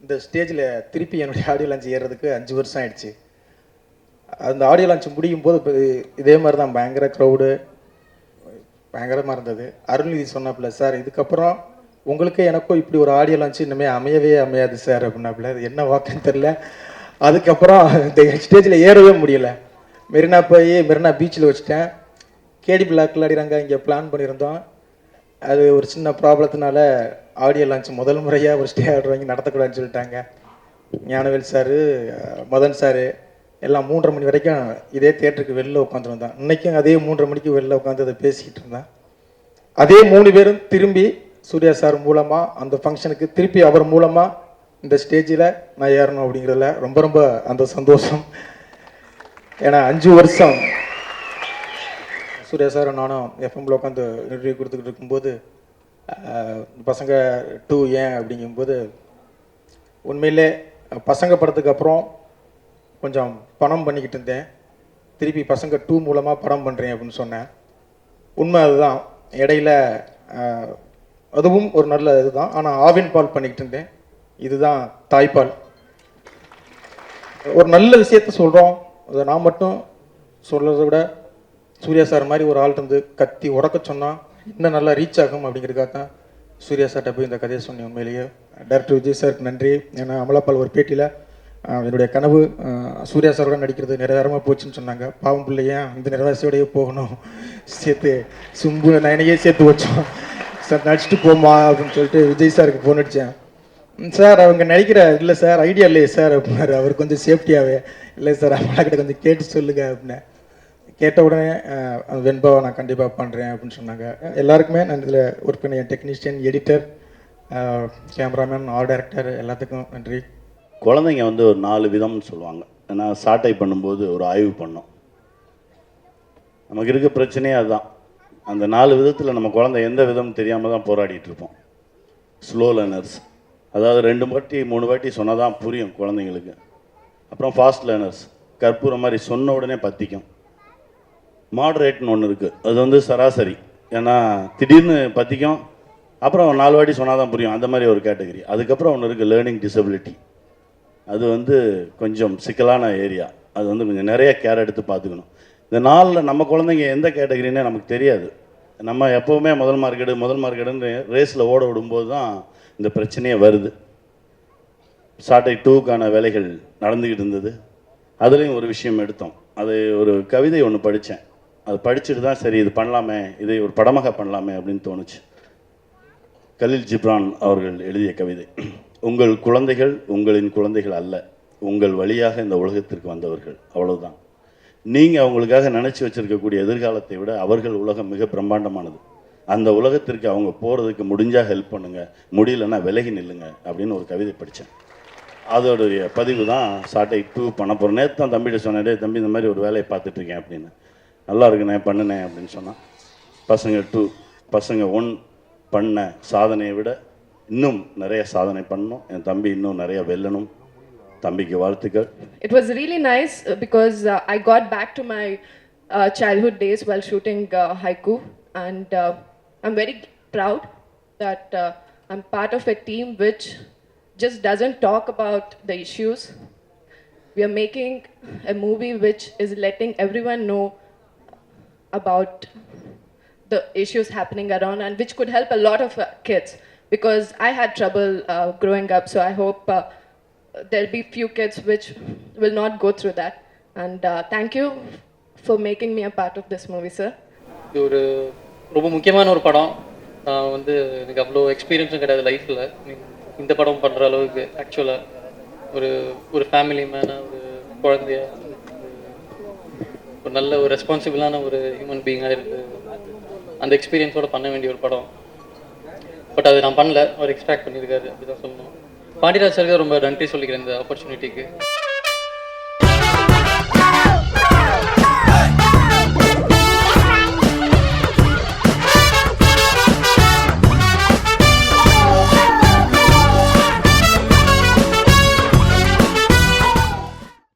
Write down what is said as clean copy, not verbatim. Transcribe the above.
இந்த ஸ்டேஜில் திருப்பி என்னுடைய ஆடியோ லான்ச் ஏறுறதுக்கு 5 வருஷம் ஆயிடுச்சு. அந்த ஆடியோ லான்ச் முடியும் போது இப்போ இதே மாதிரி தான் பயங்கர க்ரௌடு பயங்கரமாக இருந்தது. அருள்நிதி சொன்னாப்புல, சார் இதுக்கப்புறம் உங்களுக்கே எனக்கும் இப்படி ஒரு ஆடியோ லான்ச் இன்னுமே அமையவே அமையாது சார் அப்படின்னாப்புல. அது என்ன வாக்குன்னு தெரில. அதுக்கப்புறம் இந்த ஸ்டேஜில் ஏறவே முடியல. மெரினா போய் மெரினா பீச்சில் வச்சுட்டேன். கேடி பிளாக்ல அடிறாங்க இங்கே பிளான் பண்ணியிருந்தோம். அது ஒரு சின்ன ப்ராப்ளத்தினால ஆடியோ லான்ச் முதல் முறையாக ஒரு ஸ்டே ஆர்டர் வாங்கி நடத்தக்கூடாதுன்னு சொல்லிட்டாங்க. ஞானவேல் சார், மதன் சார் எல்லாம் 3:30 மணி வரைக்கும் இதே தியேட்டருக்கு வெளில உட்காந்துருந்தோம். இன்றைக்கும் அதே 3:30 மணிக்கு வெளில உட்காந்து அதை பேசிக்கிட்டு இருந்தேன். அதே 3 பேரும் திரும்பி சூர்யா சார் மூலமாக அந்த ஃபங்க்ஷனுக்கு திருப்பி அவர் மூலமாக இந்த ஸ்டேஜில் நான் ஏறணும் அப்படிங்கிறதுல ரொம்ப ரொம்ப அந்த சந்தோஷம். ஏன்னா 5 வருஷம் சூர்யா சார் நானும் எஃப்எம்ல உட்காந்து இன்டர்வியூ கொடுத்துக்கிட்டு இருக்கும்போது பசங்க 2 ஏன் அப்படிங்கும்போது உண்மையிலே பசங்க படத்துக்கு அப்புறம் கொஞ்சம் பணம் பண்ணிக்கிட்டு இருந்தேன். திருப்பி பசங்க 2 மூலமாக படம் பண்ணுறேன் அப்படின்னு சொன்னேன். உண்மை அதுதான். இடையில அதுவும் ஒரு நல்ல இதுதான். ஆனால் ஆவின் பால் பண்ணிக்கிட்டு இருந்தேன். இதுதான் தாய்ப்பால். ஒரு நல்ல விஷயத்த சொல்கிறோம். அதை நான் மட்டும் சொல்கிறத விட சூர்யா சார் மாதிரி ஒரு ஆள் இருந்து கத்தி உறக்க சொன்னால் இன்னும் நல்லா ரீச் ஆகும் அப்படிங்கிறதுக்காக தான் சூர்யா சார்கிட்ட போய் இந்த கதையை சொன்னேன். உண்மையிலேயே டைரக்டர் விஜய் சாருக்கு நன்றி. ஏன்னா அமலாபால் ஒரு பேட்டியில் என்னுடைய கனவு சூர்யா சாரோட நடிக்கிறது நிறைவேறமாக போச்சுன்னு சொன்னாங்க. பாவம் பிள்ளையா இந்த நிறைவேசோடையே போகணும், சேர்த்து சும்பு நயனையே சேர்த்து வச்சோம் சார், நடிச்சுட்டு போமா அப்படின்னு சொல்லிட்டு விஜய் சாருக்கு ஃபோன் அடித்தேன். சார் அவங்க நடிக்கிற இல்லை சார், ஐடியா இல்லையே சார் அப்படின்னாரு. அவர் கொஞ்சம் சேஃப்டியாகவே இல்லை சார் அம்மாக்கிட்ட கொஞ்சம் கேட்டு சொல்லுங்க அப்படின்னு. கேட்ட உடனே வெண்பாவை நான் கண்டிப்பாக பண்ணுறேன் அப்படின்னு சொன்னாங்க. எல்லாருக்குமே நான் இதில் ஒர்க் பண்ண technician, editor, cameraman, art director எல்லாத்துக்கும் நன்றி. குழந்தைங்க வந்து ஒரு 4 விதம்னு சொல்லுவாங்க. ஏன்னா சாட்டை பண்ணும்போது ஒரு ஆய்வு பண்ணோம். நமக்கு இருக்க பிரச்சனையே அதுதான். அந்த 4 விதத்தில் நம்ம குழந்தை எந்த விதம் தெரியாமல் தான் போராடிட்டு இருப்போம். ஸ்லோ லேர்னர்ஸ், அதாவது 2 வாட்டி 3 வாட்டி சொன்னால் தான் புரியும் குழந்தைங்களுக்கு. அப்புறம் ஃபாஸ்ட் லேர்னர்ஸ், கற்பூரம் மாதிரி சொன்ன உடனே பற்றிக்கும். மாடரேட்னு ஒன்று இருக்குது, அது வந்து சராசரி. ஏன்னா திடீர்னு பற்றிக்கும், அப்புறம் 4 வாட்டி சொன்னால் தான் புரியும், அந்த மாதிரி ஒரு கேட்டகரி. அதுக்கப்புறம் ஒன்று இருக்குது லேர்னிங் டிசபிலிட்டி. அது வந்து கொஞ்சம் சிக்கலான ஏரியா. அது வந்து கொஞ்சம் நிறைய கேர் எடுத்து பார்த்துக்கணும். இந்த 4ல் நம்ம குழந்தைங்க எந்த கேட்டகரின்னே நமக்கு தெரியாது. நம்ம எப்போவுமே முதல் மார்க்கெடுன்னு ரேஸில் ஓட விடும்போது தான் இந்த பிரச்சனையே வருது. சாட்டை 2க்கான வேலைகள் நடந்துக்கிட்டு இருந்தது. அதுலேயும் ஒரு விஷயம் எடுத்தோம். அது ஒரு கவிதை ஒன்று படித்தேன். அது படிச்சுட்டு தான் சரி இது பண்ணலாமே, இதை ஒரு படமாக பண்ணலாமே அப்படின்னு தோணுச்சு. கலீல் ஜிப்ரான் அவர்கள் எழுதிய கவிதை. உங்கள் குழந்தைகள் உங்களின் குழந்தைகள் அல்ல, உங்கள் வழியாக இந்த உலகத்திற்கு வந்தவர்கள், அவ்வளவுதான். நீங்கள் அவங்களுக்காக நினச்சி வச்சுருக்கக்கூடிய எதிர்காலத்தை விட அவர்கள் உலகம் மிக பிரம்மாண்டமானது. அந்த உலகத்திற்கு அவங்க போகிறதுக்கு முடிஞ்சால் ஹெல்ப் பண்ணுங்கள், முடியலன்னா விலகி நில்லுங்க அப்படின்னு ஒரு கவிதை படித்தேன். அதோடைய பதிவு தான் சாட்டை 2 பண்ண போகிறேன். நேற்று தான் தம்பிகிட்ட சொன்னேன், தம்பி இந்த மாதிரி ஒரு வேலையை பார்த்துட்ருக்கேன் அப்படின்னு. நல்லா இருக்குண்ணே பண்ணுனேன் அப்படின்னு சொன்னான். பசங்க 2, பசங்க 1 பண்ண சாதனையை விட இன்னும் நிறைய சாதனை பண்ணணும். என் தம்பி இன்னும் நிறைய வெல்லணும். தம்பிக்கு வாழ்த்துக்கள். It was really nice because I got back to my childhood days while shooting Haiku, and I'm very proud that I'm part of a team which just doesn't talk about the issues. We are making a movie which is letting everyone know about the issues happening around and which could help a lot of kids, because I had trouble growing up, so I hope there'll be few kids which will not go through that, and thank you for making me a part of this movie, sir. இது ஒரு ரொம்ப முக்கியமான ஒரு படம். நான் வந்து எனக்கு அவ்வளோ எக்ஸ்பீரியன்ஸும் கிடையாது லைஃப்பில். இந்த படம் பண்ணுற அளவுக்கு ஆக்சுவலாக ஒரு ஃபேமிலி மேனாக, ஒரு குழந்தைய, ஒரு நல்ல ஒரு ரெஸ்பான்சிபிளான ஒரு ஹியூமன் பீயிங்காக இருக்குது. அந்த எக்ஸ்பீரியன்ஸோடு பண்ண வேண்டிய ஒரு படம். பட் அது நான் பண்ணல, அவர் எக்ஸ்ட்ராக்ட் பண்ணியிருக்காரு, அப்படி தான் சொல்லணும். பாண்டியராஜ் சாருக்கு ரொம்ப நன்றி சொல்லிக்கிறேன் இந்த ஆப்பர்ச்சுனிட்டிக்கு.